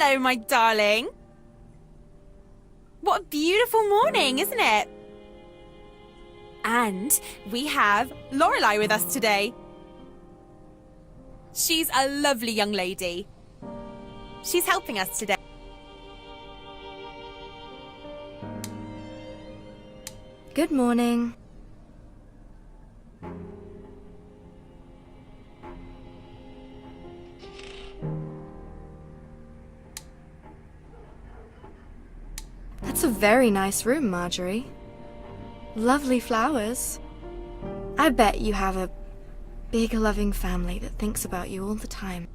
Hello, my darling. What a beautiful morning, isn't it? And we have Lorelai with us today. She's a lovely young lady. She's helping us today. Good morning. That's a very nice room, Marjorie. Lovely flowers. I bet you have a big, loving family that thinks about you all the time.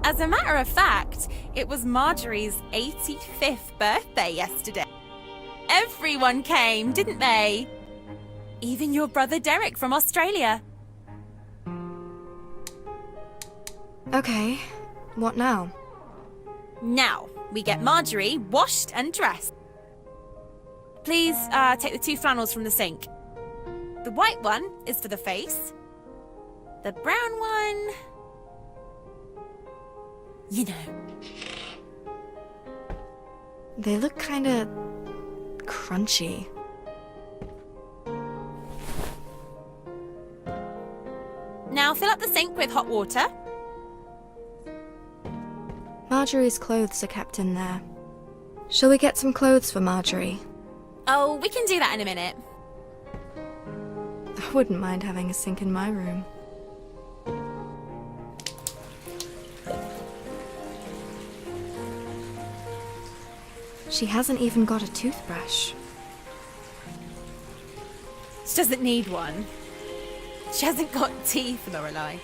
As a matter of fact, it was Marjorie's 85th birthday yesterday. Everyone came, didn't they? Even your brother Derek from Australia. Okay, what now? Now, we get Marjorie washed and dressed. Please take the 2 flannels from the sink. The white one is for the face. The brown one... you know. They look kinda crunchy. Now fill up the sink with hot water. Marjorie's clothes are kept in there. Shall we get some clothes for Marjorie? Oh, we can do that in a minute. I wouldn't mind having a sink in my room. She hasn't even got a toothbrush. She doesn't need one. She hasn't got teeth, Lorelai.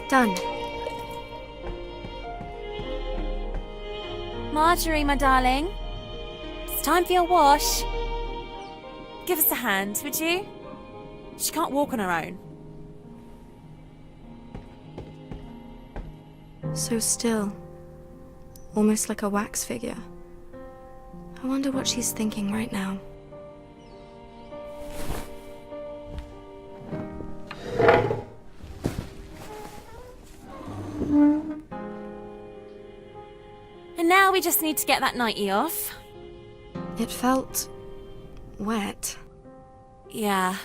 Done. Marjorie, my darling. It's time for your wash. Give us a hand, would you? She can't walk on her own. So still. Almost like a wax figure. I wonder what she's thinking right now. And now we just need to get that nightie off. It felt wet. Yeah.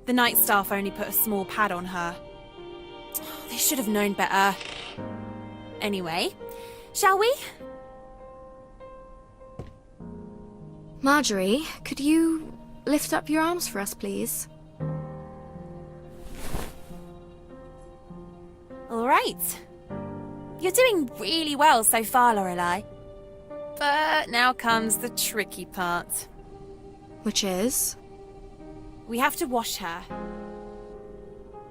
The night staff only put a small pad on her. They should have known better. Anyway, shall we? Marjorie, could you lift up your arms for us, please? All right. You're doing really well so far, Lorelai. But now comes the tricky part. Which is? We have to wash her.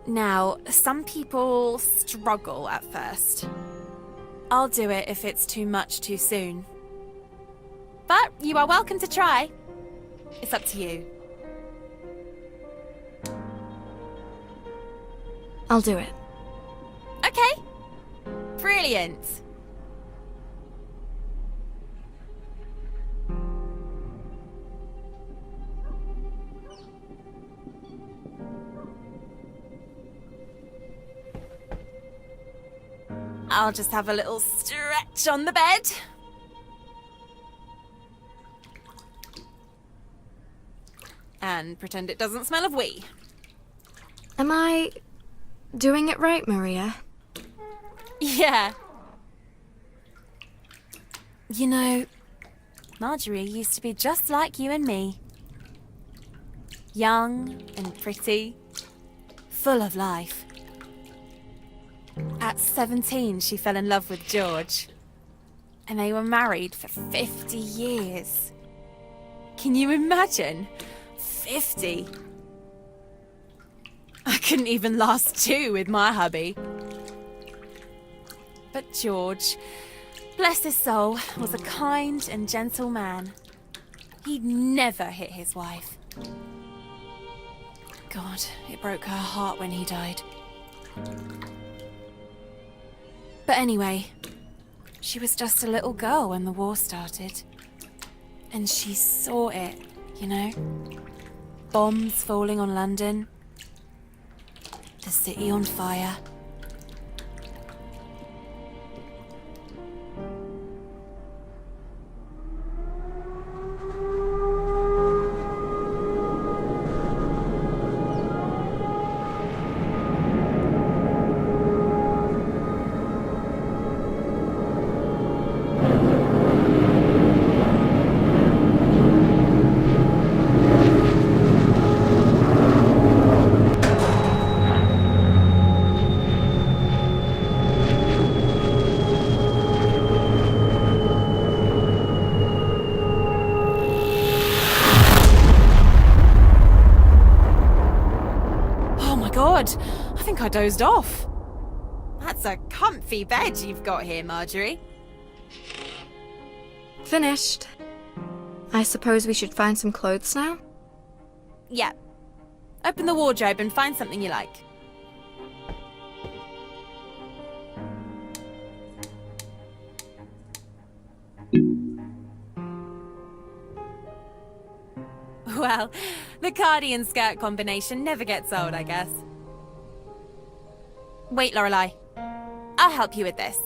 Now, some people struggle at first. I'll do it if it's too much too soon. But you are welcome to try. It's up to you. I'll do it. Okay. Brilliant. I'll just have a little stretch on the bed. And pretend it doesn't smell of wee. Am I doing it right, Maria? Yeah. You know, Marjorie used to be just like you and me. Young and pretty, full of life. At 17, she fell in love with George. And they were married for 50 years. Can you imagine? 50. I couldn't even last 2 with my hubby. But George, bless his soul, was a kind and gentle man. He'd never hit his wife. God, it broke her heart when he died. But anyway, she was just a little girl when the war started. And she saw it You know? Bombs falling on London. The city on fire. God, I think I dozed off. That's a comfy bed you've got here, Marjorie. Finished. I suppose we should find some clothes now? Yeah. Open the wardrobe and find something you like. Well, the cardigan skirt combination never gets old, I guess. Wait, Lorelai. I'll help you with this.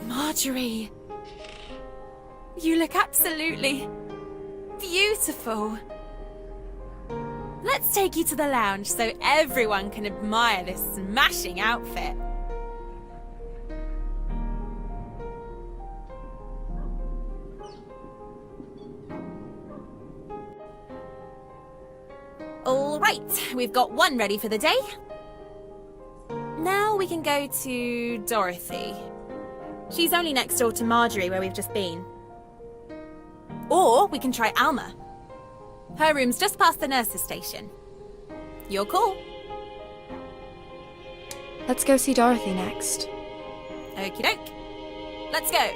Marjorie! You look absolutely beautiful. Let's take you to the lounge so everyone can admire this smashing outfit. All right, we've got one ready for the day. Now we can go to Dorothy. She's only next door to Marjorie, where we've just been. Or we can try Alma. Her room's just past the nurse's station. Your call. Let's go see Dorothy next. Okie doke. Let's go.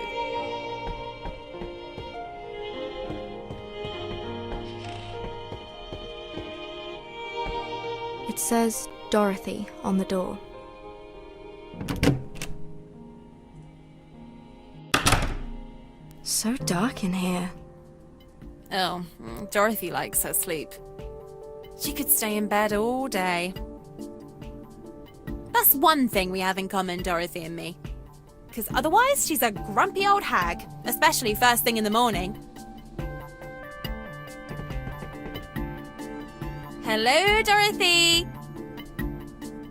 It says Dorothy on the door. So dark in here. Oh, Dorothy likes her sleep. She could stay in bed all day. That's one thing we have in common, Dorothy and me. Because otherwise, she's a grumpy old hag, especially first thing in the morning. Hello, Dorothy.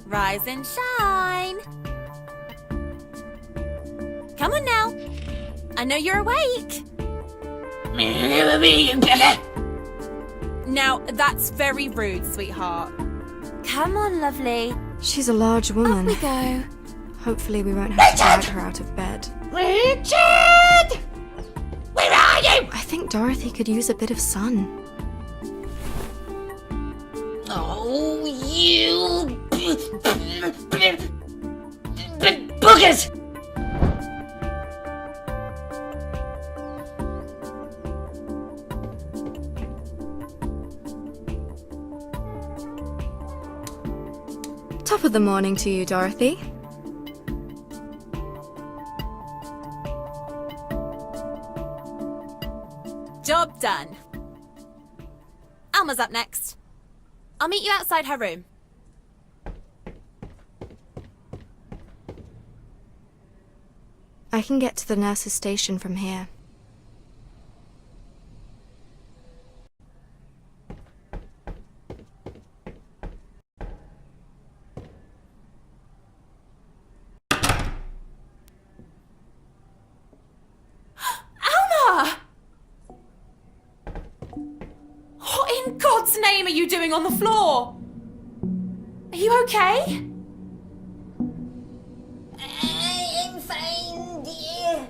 Rise and shine. Come on now. I know you're awake. Now, that's very rude, sweetheart. Come on, lovely. She's a large woman. Up we go. Hopefully we won't have to drag her out of bed. Richard! Where are you? I think Dorothy could use a bit of sun. Oh, you... boogers! Top of the morning to you, Dorothy. Job done. Alma's up next. I'll meet you outside her room. I can get to the nurse's station from here. Alma! What in God's name are you doing on the floor? Are you okay? I'm fine, dear.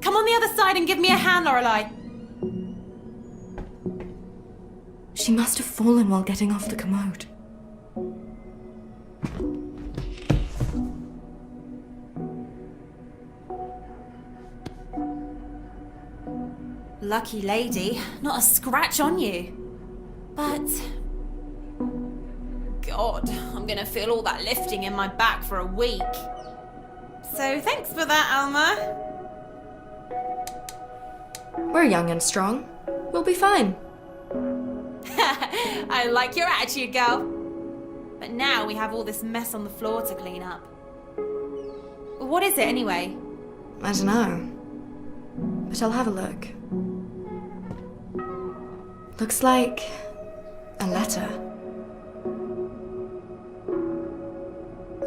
Come on the other side and give me a hand, Lorelai. She must have fallen while getting off the commode. Lucky lady, not a scratch on you. But... God, I'm gonna feel all that lifting in my back for a week. So thanks for that, Alma. We're young and strong. We'll be fine. I like your attitude, girl. But now we have all this mess on the floor to clean up. What is it, anyway? I don't know. But I'll have a look. Looks like a letter.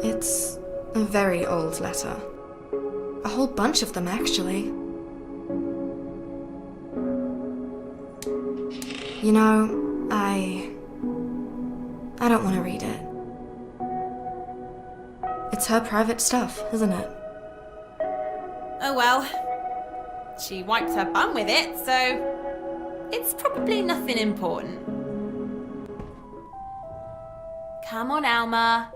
It's a very old letter. A whole bunch of them, actually. You know, I don't want to read it. It's her private stuff, isn't it? Oh well. She wiped her bum with it, so it's probably nothing important. Come on, Alma.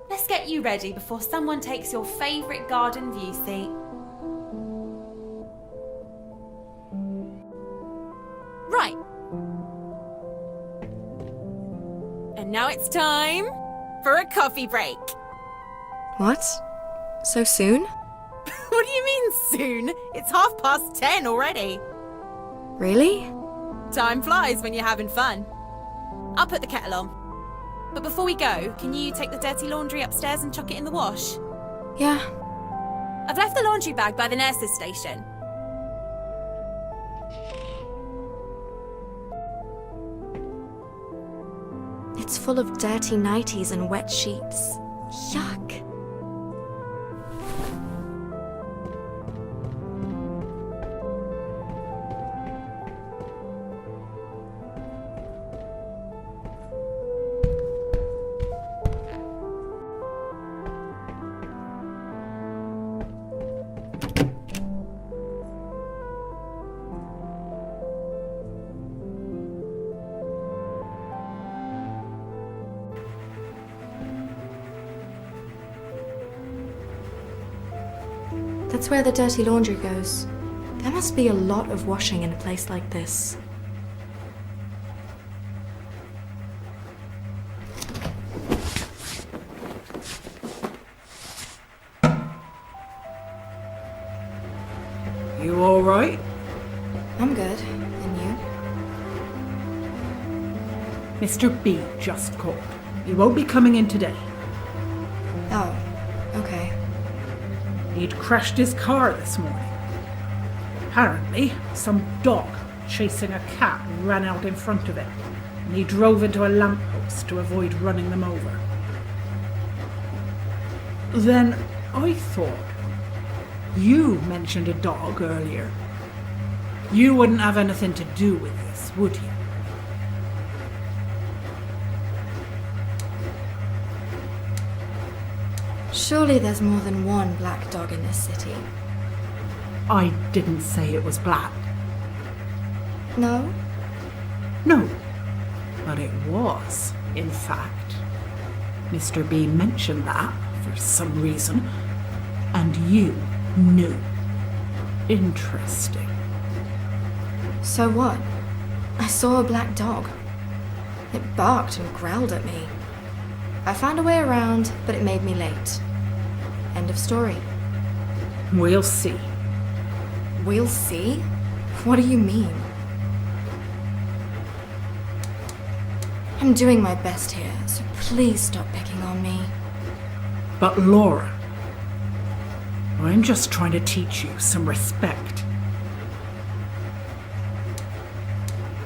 Let's get you ready before someone takes your favourite garden view seat. Right. And now it's time for a coffee break. What? So soon? What do you mean soon? It's 10:30 already. Really? Time flies when you're having fun. I'll put the kettle on. But before we go, can you take the dirty laundry upstairs and chuck it in the wash? Yeah. I've left the laundry bag by the nurse's station. It's full of dirty nighties and wet sheets. Yuck. That's where the dirty laundry goes. There must be a lot of washing in a place like this. You all right? I'm good. And you? Mr. B just called. He won't be coming in today. Oh, okay. He'd crashed his car this morning. Apparently, some dog chasing a cat ran out in front of it, and he drove into a lamppost to avoid running them over. Then I thought, you mentioned a dog earlier. You wouldn't have anything to do with this, would you? Surely there's more than one black dog in this city. I didn't say it was black. No? No, but it was, in fact. Mr. B mentioned that for some reason, and you knew. Interesting. So what? I saw a black dog. It barked and growled at me. I found a way around, but it made me late. End of story. We'll see. We'll see? What do you mean? I'm doing my best here, so please stop picking on me. But Laura, I'm just trying to teach you some respect.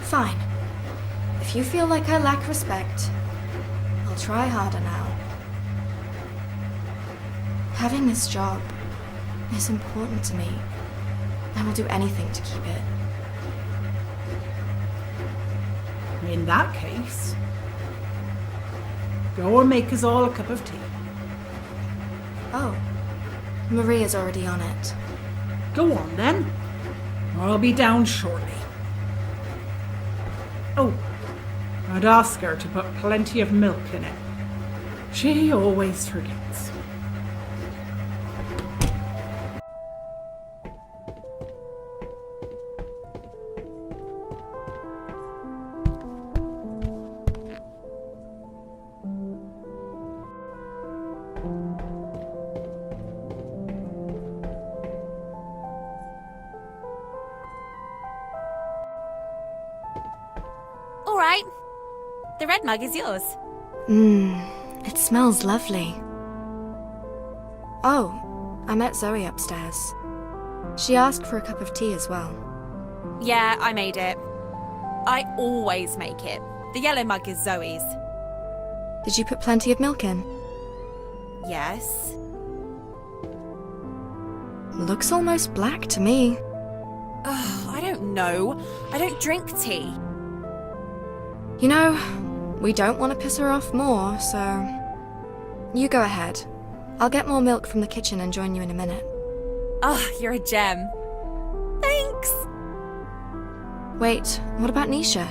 Fine. If you feel like I lack respect, I'll try harder now. Having this job is important to me. I will do anything to keep it. In that case, go and make us all a cup of tea. Oh, Maria's already on it. Go on then. I'll be down shortly. Oh, I'd ask her to put plenty of milk in it. She always forgets. right. The red mug is yours. It smells lovely. Oh, I met Zoe upstairs. She asked for a cup of tea as well. Yeah, I made it. I always make it. The yellow mug is Zoe's. Did you put plenty of milk in? Yes. Looks almost black to me. Ugh, I don't know. I don't drink tea. You know, we don't want to piss her off more, so... You go ahead. I'll get more milk from the kitchen and join you in a minute. Oh, you're a gem. Thanks. Wait, what about Nisha?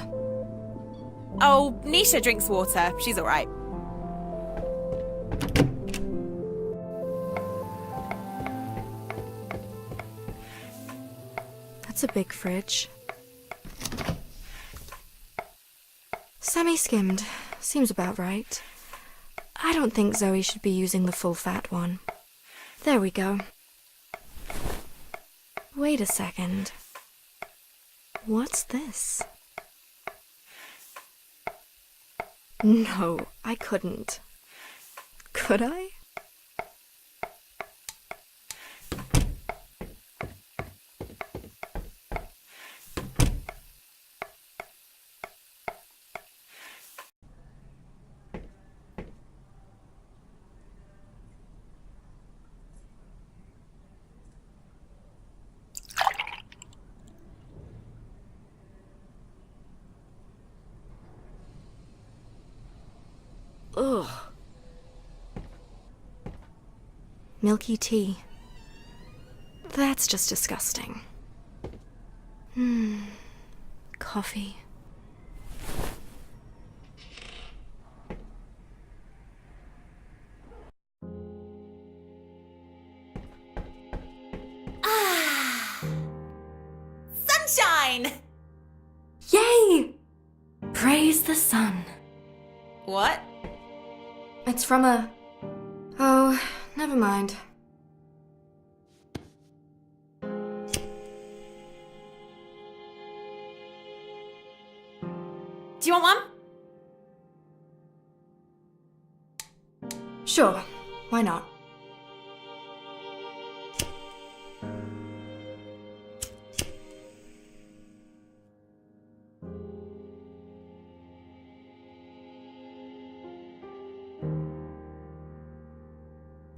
Oh, Nisha drinks water. She's all right. That's a big fridge. Semi-skimmed. Seems about right. I don't think Zoe should be using the full-fat one. There we go. Wait a second. What's this? No, I couldn't. Could I? Ugh. Milky tea. That's just disgusting. Coffee. Sunshine! Yay! Praise the sun. What? It's from a... Oh, never mind. Do you want one? Sure, why not?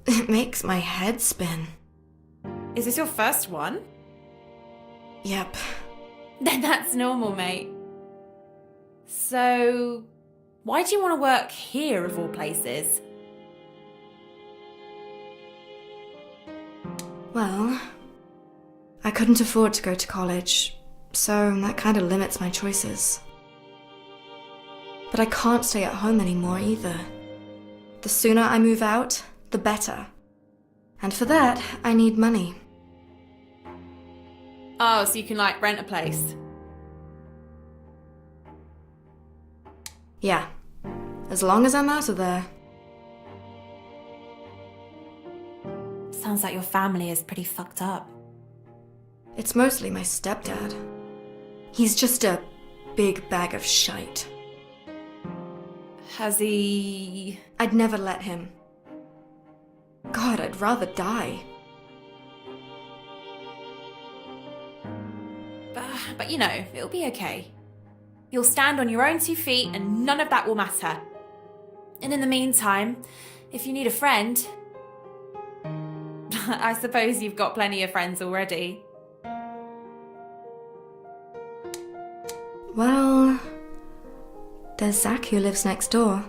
It makes my head spin. Is this your first one? Yep. Then that's normal, mate. So, why do you want to work here of all places? Well, I couldn't afford to go to college, so that kind of limits my choices. But I can't stay at home anymore either. The sooner I move out, the better. And for that, I need money. Oh, so you can, like, rent a place? Yeah, as long as I'm out of there. Sounds like your family is pretty fucked up. It's mostly my stepdad. He's just a big bag of shite. Has he... I'd never let him. God, I'd rather die. But you know, it'll be okay. You'll stand on your own 2 feet and none of that will matter. And in the meantime, if you need a friend... I suppose you've got plenty of friends already. Well, there's Zach who lives next door.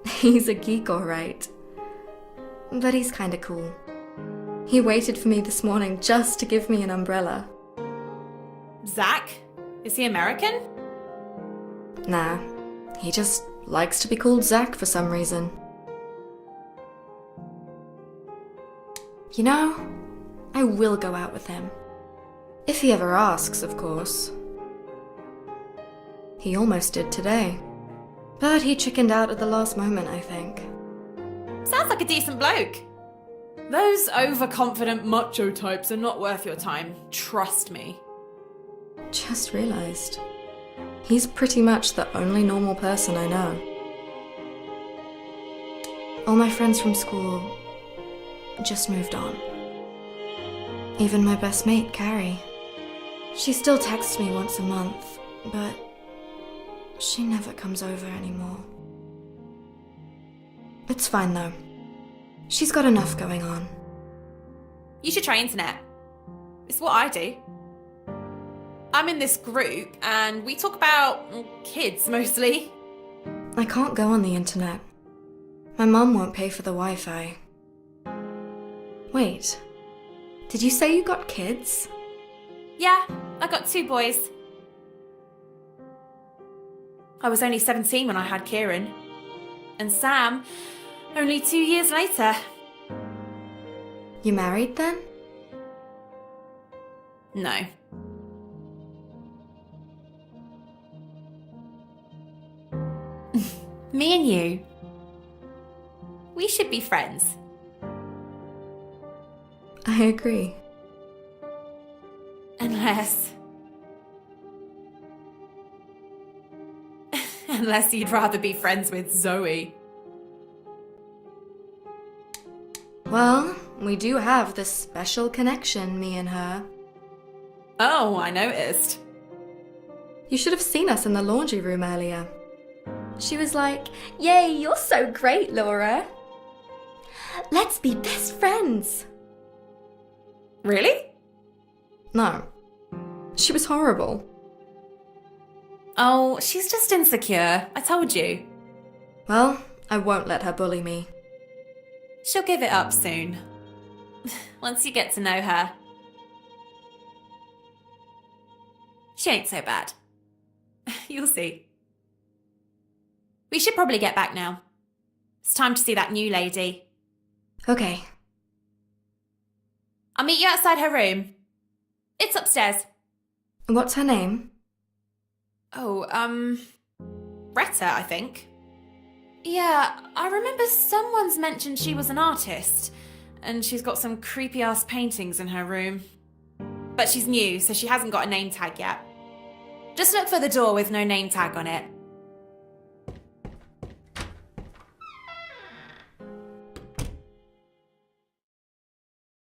He's a geek, all right. But he's kinda cool. He waited for me this morning just to give me an umbrella. Zach? Is he American? Nah, he just likes to be called Zach for some reason. You know, I will go out with him. If he ever asks, of course. He almost did today. But he chickened out at the last moment, I think. Sounds like a decent bloke. Those overconfident macho types are not worth your time. Trust me. Just realized. He's pretty much the only normal person I know. All my friends from school just moved on. Even my best mate, Carrie. She still texts me once a month, but she never comes over anymore. It's fine though. She's got enough going on. You should try internet. It's what I do. I'm in this group and we talk about kids mostly. I can't go on the internet. My mum won't pay for the Wi-Fi. Wait, did you say you got kids? Yeah, I got 2 boys. I was only 17 when I had Kieran. And Sam, only 2 years later. You married then? No. Me and you. We should be friends. I agree. Unless you'd rather be friends with Zoe. Well, we do have this special connection, me and her. Oh, I noticed. You should have seen us in the laundry room earlier. She was like, "Yay, you're so great, Laura. Let's be best friends." Really? No. She was horrible. Oh, she's just insecure. I told you. Well, I won't let her bully me. She'll give it up soon. Once you get to know her. She ain't so bad. You'll see. We should probably get back now. It's time to see that new lady. Okay. I'll meet you outside her room. It's upstairs. What's her name? Oh, Retta, I think. Yeah, I remember someone's mentioned she was an artist, and she's got some creepy-ass paintings in her room. But she's new, so she hasn't got a name tag yet. Just look for the door with no name tag on it.